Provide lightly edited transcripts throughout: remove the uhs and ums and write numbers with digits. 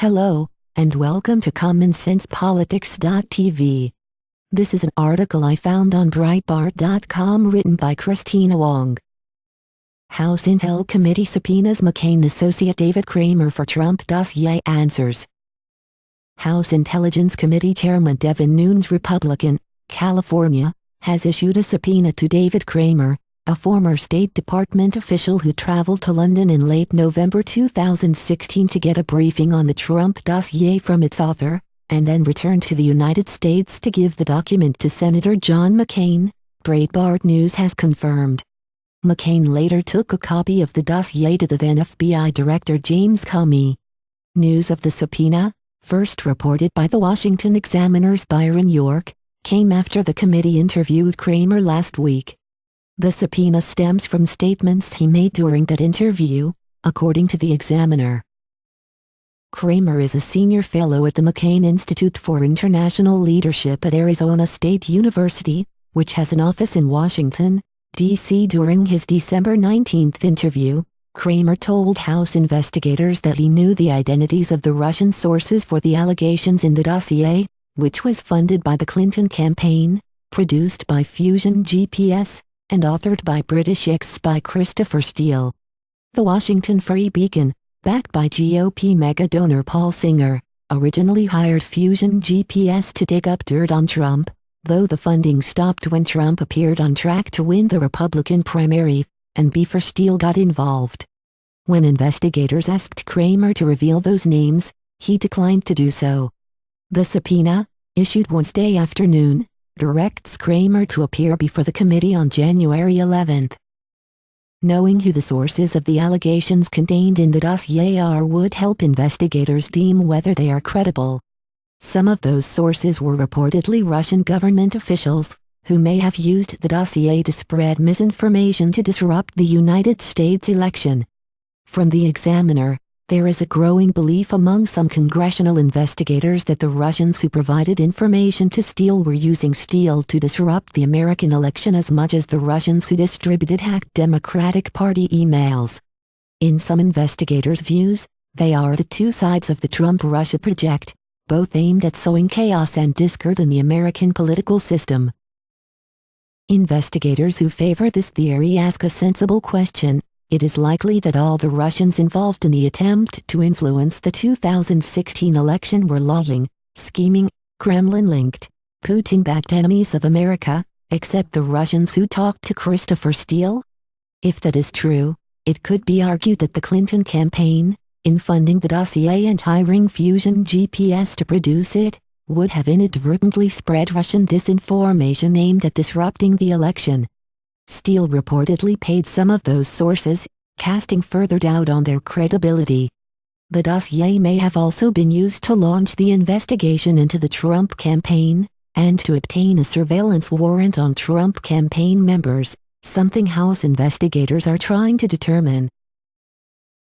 Hello, and welcome to CommonSensePolitics.tv. This is an article I found on Breitbart.com written by Christina Wong. House Intel Committee subpoenas McCain associate David Kramer for Trump dossier answers. House Intelligence Committee Chairman Devin Nunes, Republican, California, has issued a subpoena to David Kramer, a former State Department official who traveled to London in late November 2016 to get a briefing on the Trump dossier from its author, and then returned to the United States to give the document to Senator John McCain, Breitbart News has confirmed. McCain later took a copy of the dossier to the then FBI Director James Comey. News of the subpoena, first reported by the Washington Examiner's Byron York, came after the committee interviewed Kramer last week. The subpoena stems from statements he made during that interview, according to the Examiner. Kramer is a senior fellow at the McCain Institute for International Leadership at Arizona State University, which has an office in Washington, D.C. During his December 19 interview, Kramer told House investigators that he knew the identities of the Russian sources for the allegations in the dossier, which was funded by the Clinton campaign, produced by Fusion GPS, and authored by British ex-spy Christopher Steele. The Washington Free Beacon, backed by GOP mega-donor Paul Singer, originally hired Fusion GPS to dig up dirt on Trump, though the funding stopped when Trump appeared on track to win the Republican primary, and Beaver Steele got involved. When investigators asked Kramer to reveal those names, he declined to do so. The subpoena, issued Wednesday afternoon, directs Kramer to appear before the committee on January 11. Knowing who the sources of the allegations contained in the dossier are would help investigators deem whether they are credible. Some of those sources were reportedly Russian government officials, who may have used the dossier to spread misinformation to disrupt the United States election. From the Examiner, there is a growing belief among some congressional investigators that the Russians who provided information to Steele were using Steele to disrupt the American election as much as the Russians who distributed hacked Democratic Party emails. In some investigators' views, they are the two sides of the Trump-Russia project, both aimed at sowing chaos and discord in the American political system. Investigators who favor this theory ask a sensible question. It is likely that all the Russians involved in the attempt to influence the 2016 election were lolling, scheming, Kremlin-linked, Putin-backed enemies of America, except the Russians who talked to Christopher Steele? If that is true, it could be argued that the Clinton campaign, in funding the dossier and hiring Fusion GPS to produce it, would have inadvertently spread Russian disinformation aimed at disrupting the election. Steele reportedly paid some of those sources, casting further doubt on their credibility. The dossier may have also been used to launch the investigation into the Trump campaign, and to obtain a surveillance warrant on Trump campaign members, something House investigators are trying to determine.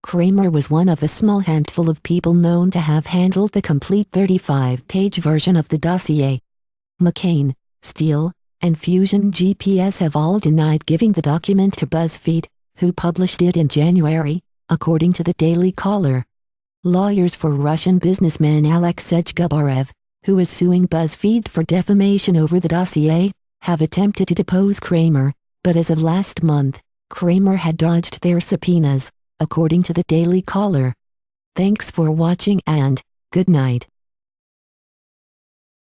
Kramer was one of a small handful of people known to have handled the complete 35-page version of the dossier. McCain, Steele, and Fusion GPS have all denied giving the document to BuzzFeed, who published it in January, according to the Daily Caller. Lawyers for Russian businessman Alexei Gubarev, who is suing BuzzFeed for defamation over the dossier, have attempted to depose Kramer, but as of last month, Kramer had dodged their subpoenas, according to the Daily Caller. Thanks for watching and good night.